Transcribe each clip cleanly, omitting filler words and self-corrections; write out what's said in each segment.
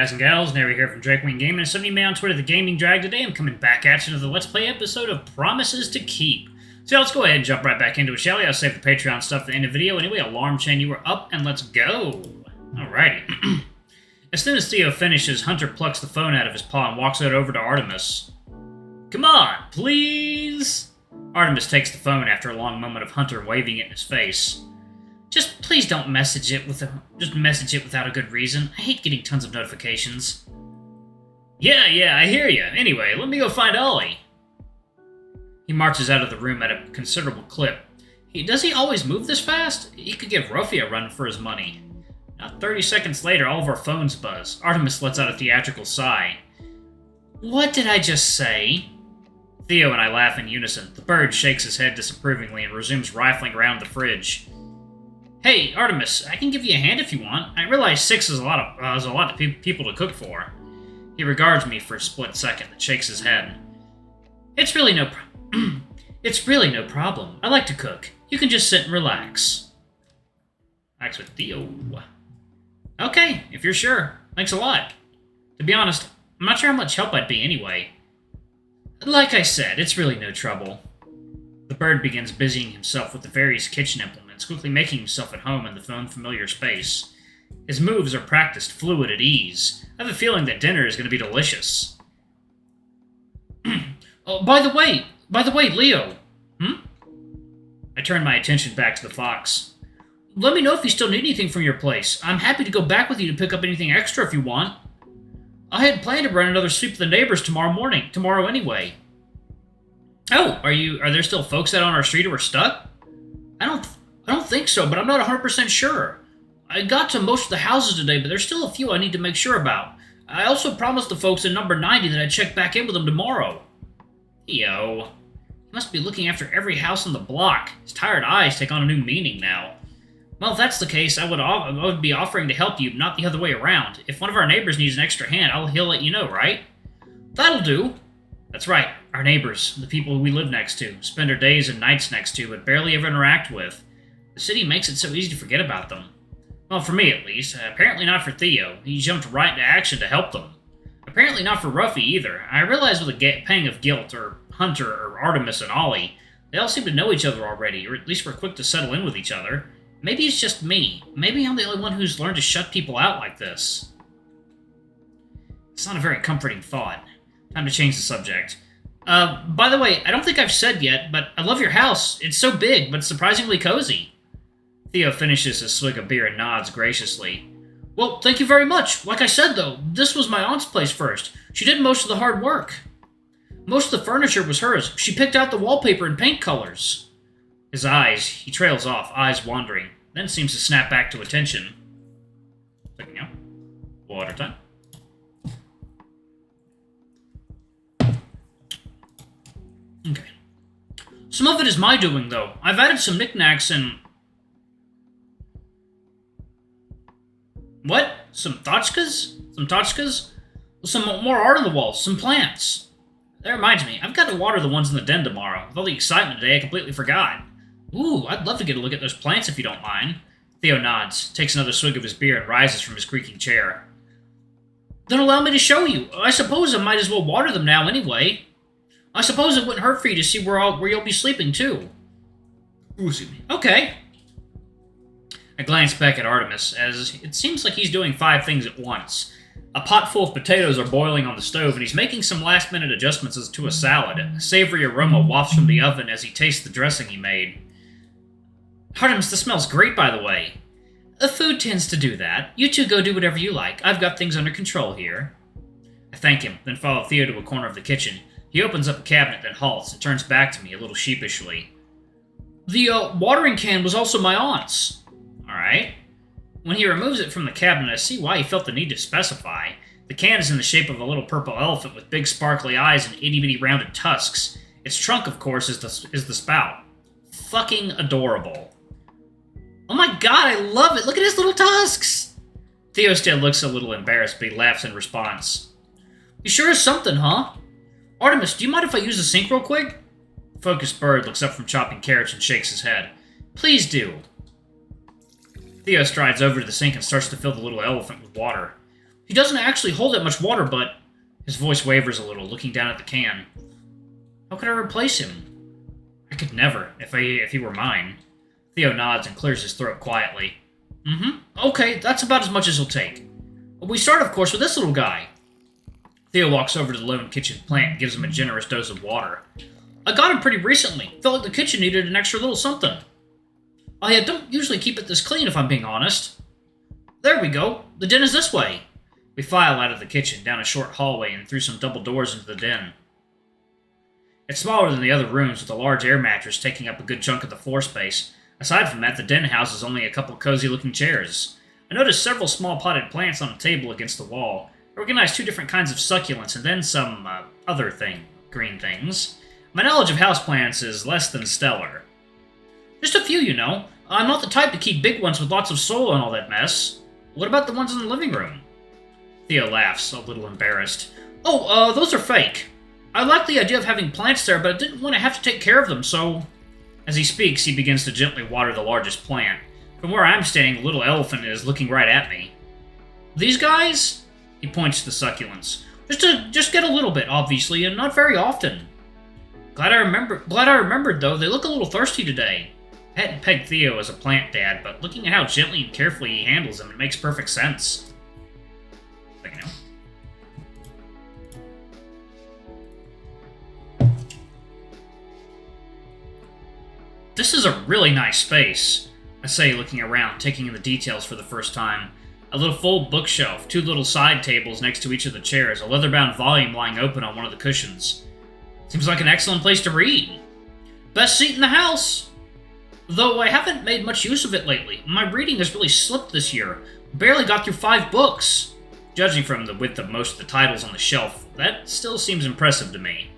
guys and gals? Nary here from Drakewing Gaming, and sending me on Twitter, The Gaming Drag. Today I'm coming back at you with the Let's Play episode of Promises to Keep. So let's go ahead and jump right back into it, shall we? I'll save the Patreon stuff at the end of the video. Anyway, alarm chain, you were up, and let's go. Alrighty. As soon as Theo finishes, Hunter plucks the phone out of his paw and walks it over to Artemis. Come on, please? Artemis takes the phone after a long moment of Hunter waving it in his face. Just please don't message it without a good reason. I hate getting tons of notifications. Yeah, I hear ya. Anyway, let me go find Ollie. He marches out of the room at a considerable clip. Does he always move this fast? He could give Ruffy a run for his money. Not 30 seconds later, all of our phones buzz. Artemis lets out a theatrical sigh. What did I just say? Theo and I laugh in unison. The bird shakes his head disapprovingly and resumes rifling around the fridge. Hey, Artemis, I can give you a hand if you want. I realize 6 is a lot of people to cook for. He regards me for a split second and shakes his head. It's really no problem. I like to cook. You can just sit and relax. Relax with Theo. Okay, if you're sure. Thanks a lot. To be honest, I'm not sure how much help I'd be anyway. Like I said, it's really no trouble. The bird begins busying himself with the various kitchen implements, quickly making himself at home in the unfamiliar space. His moves are practiced, fluid, at ease. I have a feeling that dinner is going to be delicious. Oh, by the way, Leo. I turn my attention back to the fox. Let me know if you still need anything from your place. I'm happy to go back with you to pick up anything extra if you want. I had planned to run another sweep of the neighbors tomorrow anyway. Oh, are there still folks out on our street who are stuck? I don't think so, but I'm not 100% sure. I got to most of the houses today, but there's still a few I need to make sure about. I also promised the folks in number 90 that I'd check back in with them tomorrow. Theo. He must be looking after every house on the block. His tired eyes take on a new meaning now. Well, if that's the case, I would be offering to help you, not the other way around. If one of our neighbors needs an extra hand, he'll let you know, right? That'll do. That's right, our neighbors, the people we live next to, spend our days and nights next to, but barely ever interact with. The city makes it so easy to forget about them. Well, for me at least. Apparently not for Theo. He jumped right into action to help them. Apparently not for Ruffy either. I realize with a pang of guilt, or Hunter, or Artemis and Ollie, they all seem to know each other already, or at least we're quick to settle in with each other. Maybe it's just me. Maybe I'm the only one who's learned to shut people out like this. It's not a very comforting thought. Time to change the subject. By the way, I don't think I've said yet, but I love your house. It's so big, but surprisingly cozy. Theo finishes his swig of beer and nods graciously. Well, thank you very much. Like I said, though, this was my aunt's place first. She did most of the hard work. Most of the furniture was hers. She picked out the wallpaper and paint colors. He trails off, eyes wandering, then seems to snap back to attention. Checking out. Water time. Okay. Some of it is my doing, though. I've added some knickknacks and... What? Some tchotchkes? Some tchotchkes? Some more art on the walls, some plants. That reminds me, I've got to water the ones in the den tomorrow. With all the excitement today, I completely forgot. Ooh, I'd love to get a look at those plants if you don't mind. Theo nods, takes another swig of his beer, and rises from his creaking chair. Then allow me to show you. I suppose I might as well water them now anyway. I suppose it wouldn't hurt for you to see where you'll be sleeping, too. Ooh, excuse me. Okay. I glance back at Artemis, as it seems like he's doing 5 things at once. A pot full of potatoes are boiling on the stove, and he's making some last-minute adjustments to a salad. A savory aroma wafts from the oven as he tastes the dressing he made. Artemis, this smells great, by the way. The food tends to do that. You two go do whatever you like. I've got things under control here. I thank him, then follow Theo to a corner of the kitchen. He opens up a cabinet, then halts, and turns back to me a little sheepishly. The watering can was also my aunt's. Alright. When he removes it from the cabinet, I see why he felt the need to specify. The can is in the shape of a little purple elephant with big sparkly eyes and itty-bitty rounded tusks. Its trunk, of course, is the spout. Fucking adorable. Oh my god, I love it! Look at his little tusks! Theo still looks a little embarrassed, but he laughs in response. You sure is something, huh? Artemis, do you mind if I use the sink real quick? Focused Bird looks up from chopping carrots and shakes his head. Please do. Theo strides over to the sink and starts to fill the little elephant with water. He doesn't actually hold that much water, but... His voice wavers a little, looking down at the can. How could I replace him? I could never, if he were mine. Theo nods and clears his throat quietly. Okay, that's about as much as he'll take. We start, of course, with this little guy. Theo walks over to the lone kitchen plant and gives him a generous dose of water. I got him pretty recently. Felt like the kitchen needed an extra little something. I don't usually keep it this clean, if I'm being honest. There we go. The den is this way. We file out of the kitchen, down a short hallway, and through some double doors into the den. It's smaller than the other rooms, with a large air mattress taking up a good chunk of the floor space. Aside from that, the den houses only a couple cozy-looking chairs. I noticed several small potted plants on a table against the wall. I recognized 2 different kinds of succulents, and then some, green things. My knowledge of houseplants is less than stellar. Just a few, you know. I'm not the type to keep big ones with lots of soil and all that mess. What about the ones in the living room? Theo laughs, a little embarrassed. Oh, those are fake. I like the idea of having plants there, but I didn't want to have to take care of them, so... As he speaks, he begins to gently water the largest plant. From where I'm standing, the little elephant is looking right at me. These guys? He points to the succulents. Just get a little bit, obviously, and not very often. Glad I remembered, though. They look a little thirsty today. I hadn't pegged Theo as a plant dad, but looking at how gently and carefully he handles them, it makes perfect sense. Like, you know. This is a really nice space, I say, looking around, taking in the details for the first time. A little full bookshelf, 2 little side tables next to each of the chairs, a leather-bound volume lying open on one of the cushions. Seems like an excellent place to read. Best seat in the house! Though I haven't made much use of it lately. My reading has really slipped this year. Barely got through 5 books. Judging from the width of most of the titles on the shelf, that still seems impressive to me.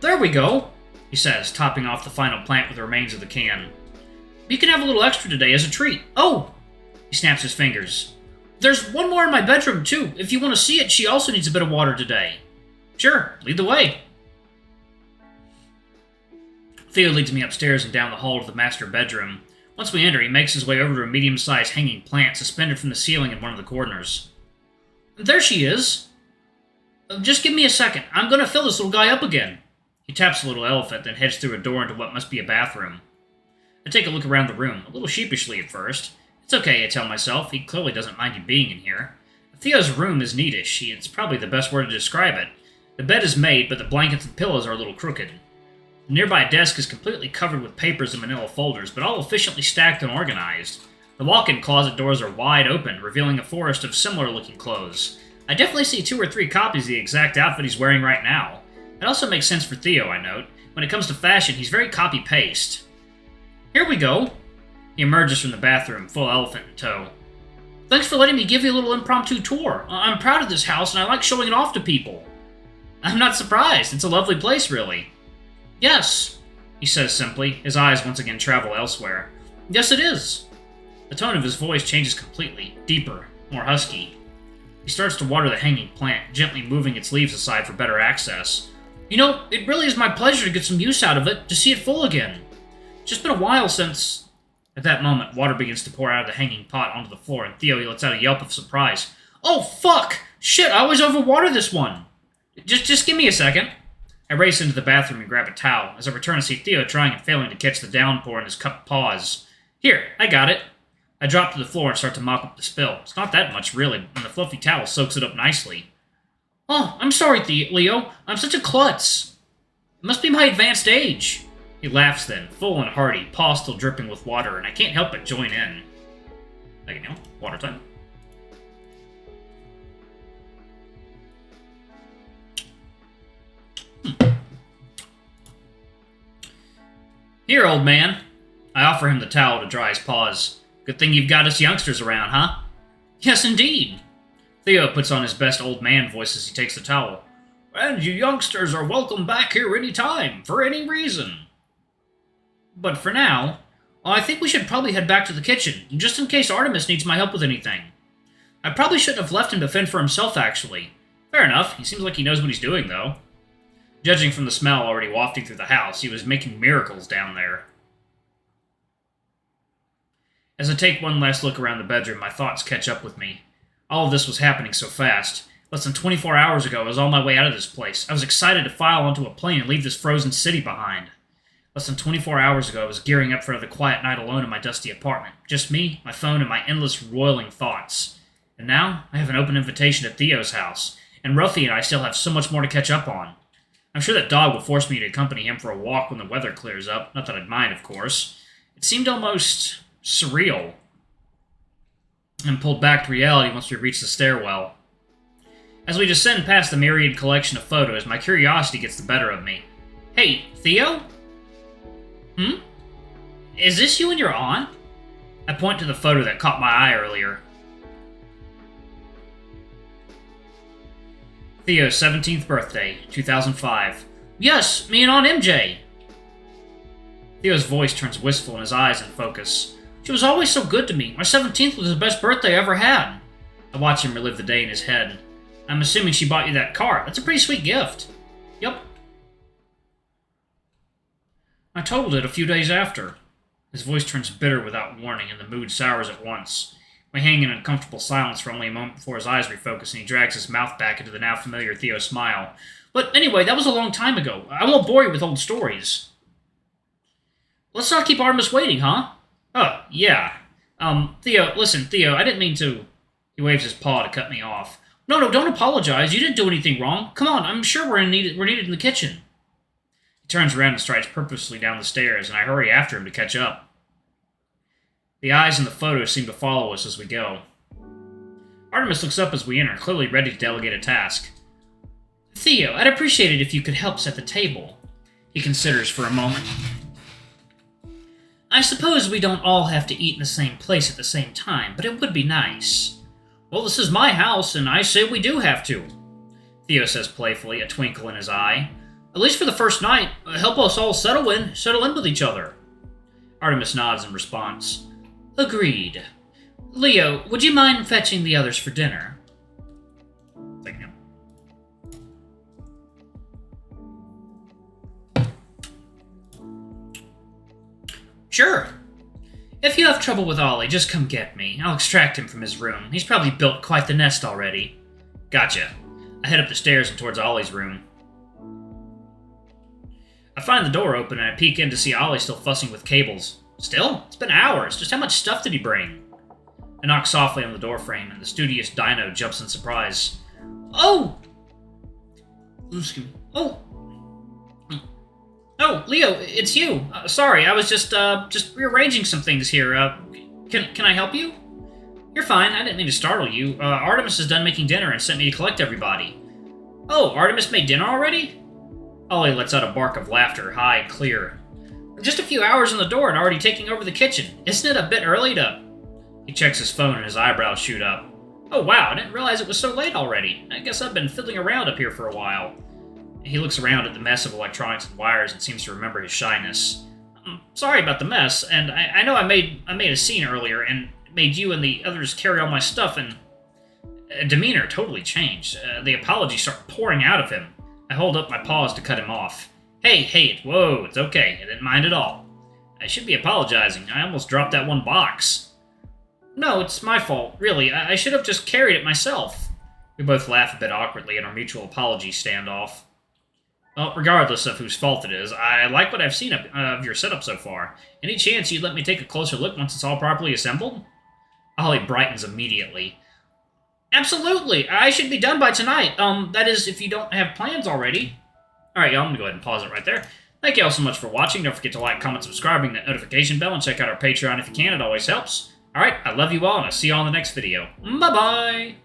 There we go, he says, topping off the final plant with the remains of the can. You can have a little extra today as a treat. Oh! He snaps his fingers. There's one more in my bedroom, too. If you want to see it, she also needs a bit of water today. Sure, lead the way. Theo leads me upstairs and down the hall to the master bedroom. Once we enter, he makes his way over to a medium-sized hanging plant suspended from the ceiling in one of the corners. There she is. Just give me a second. I'm going to fill this little guy up again. He taps the little elephant, then heads through a door into what must be a bathroom. I take a look around the room, a little sheepishly at first. It's okay, I tell myself. He clearly doesn't mind you being in here. Theo's room is neatish. It's probably the best word to describe it. The bed is made, but the blankets and pillows are a little crooked. The nearby desk is completely covered with papers and manila folders, but all efficiently stacked and organized. The walk-in closet doors are wide open, revealing a forest of similar-looking clothes. I definitely see 2 or 3 copies of the exact outfit he's wearing right now. It also makes sense for Theo, I note. When it comes to fashion, he's very copy-paste. Here we go. He emerges from the bathroom, full elephant in tow. Thanks for letting me give you a little impromptu tour. I'm proud of this house, and I like showing it off to people. I'm not surprised. It's a lovely place, really. Yes, he says simply. His eyes once again travel elsewhere. Yes, it is. The tone of his voice changes completely, deeper, more husky. He starts to water the hanging plant, gently moving its leaves aside for better access. You know, it really is my pleasure to get some use out of it, to see it full again. It's just been a while since... At that moment, water begins to pour out of the hanging pot onto the floor, and Theo lets out a yelp of surprise. Oh, fuck! Shit, I always overwater this one! Just give me a second. I race into the bathroom and grab a towel. As I return, I see Theo trying and failing to catch the downpour in his cupped paws. Here, I got it. I drop to the floor and start to mop up the spill. It's not that much, really, and the fluffy towel soaks it up nicely. Oh, I'm sorry, Leo. I'm such a klutz. It must be my advanced age. He laughs then, full and hearty, paw still dripping with water, and I can't help but join in. Like, you know, water time. Here, old man. I offer him the towel to dry his paws. Good thing you've got us youngsters around, huh? Yes, indeed. Theo puts on his best old man voice as he takes the towel. And you youngsters are welcome back here any time, for any reason. But for now, I think we should probably head back to the kitchen, just in case Artemis needs my help with anything. I probably shouldn't have left him to fend for himself, actually. Fair enough, he seems like he knows what he's doing, though. Judging from the smell already wafting through the house, he was making miracles down there. As I take one last look around the bedroom, my thoughts catch up with me. All of this was happening so fast. Less than 24 hours ago, I was on my way out of this place. I was excited to file onto a plane and leave this frozen city behind. Less than 24 hours ago, I was gearing up for another quiet night alone in my dusty apartment. Just me, my phone, and my endless roiling thoughts. And now, I have an open invitation to Theo's house, and Ruffy and I still have so much more to catch up on. I'm sure that dog will force me to accompany him for a walk when the weather clears up. Not that I'd mind, of course. It seemed almost surreal. And pulled back to reality once we reached the stairwell. As we descend past the myriad collection of photos, my curiosity gets the better of me. Hey, Theo? Is this you and your aunt? I point to the photo that caught my eye earlier. Theo's 17th birthday, 2005. Yes, me and Aunt MJ. Theo's voice turns wistful and his eyes in focus. She was always so good to me. My 17th was the best birthday I ever had. I watch him relive the day in his head. I'm assuming she bought you that car. That's a pretty sweet gift. Yep. I totaled it a few days after. His voice turns bitter without warning, and the mood sours at once. We hang in uncomfortable silence for only a moment before his eyes refocus, and he drags his mouth back into the now familiar Theo smile. But anyway, that was a long time ago. I won't bore you with old stories. Let's not keep Artemis waiting, huh? Oh, yeah. Theo, listen, Theo, I didn't mean to... He waves his paw to cut me off. No, don't apologize. You didn't do anything wrong. Come on, I'm sure we're needed in the kitchen. He turns around and strides purposefully down the stairs, and I hurry after him to catch up. The eyes in the photo seem to follow us as we go. Artemis looks up as we enter, clearly ready to delegate a task. Theo, I'd appreciate it if you could help set the table. He considers for a moment. I suppose we don't all have to eat in the same place at the same time, but it would be nice. Well, this is my house, and I say we do have to. Theo says playfully, a twinkle in his eye. At least for the first night, help us all settle in with each other. Artemis nods in response. Agreed. Leo, would you mind fetching the others for dinner? Thank you. Sure. If you have trouble with Ollie, just come get me. I'll extract him from his room. He's probably built quite the nest already. Gotcha. I head up the stairs and towards Ollie's room. I find the door open and I peek in to see Ollie still fussing with cables. Still? It's been hours. Just how much stuff did he bring? I knock softly on the doorframe and the studious Dino jumps in surprise. Oh! Excuse me. Oh! Oh, Leo, it's you. Sorry, I was just rearranging some things here. Can I help you? You're fine. I didn't mean to startle you. Artemis is done making dinner and sent me to collect everybody. Oh, Artemis made dinner already? Ollie lets out a bark of laughter, high and clear. Just a few hours in the door and already taking over the kitchen. Isn't it a bit early to... He checks his phone and his eyebrows shoot up. Oh wow, I didn't realize it was so late already. I guess I've been fiddling around up here for a while. He looks around at the mess of electronics and wires and seems to remember his shyness. I'm sorry about the mess, and I know I made a scene earlier and made you and the others carry all my stuff, and demeanor totally changed. The apologies start pouring out of him. I hold up my paws to cut him off. Hey, whoa, it's okay. I didn't mind at all. I should be apologizing. I almost dropped that one box. No, it's my fault, really. I should have just carried it myself. We both laugh a bit awkwardly at our mutual apology standoff. Well, regardless of whose fault it is, I like what I've seen of your setup so far. Any chance you'd let me take a closer look once it's all properly assembled? Ollie brightens immediately. Absolutely! I should be done by tonight. That is, if you don't have plans already. Alright, y'all, I'm gonna go ahead and pause it right there. Thank you all so much for watching. Don't forget to like, comment, subscribe, ring that notification bell, and check out our Patreon if you can. It always helps. Alright, I love you all, and I'll see you all in the next video. Bye-bye!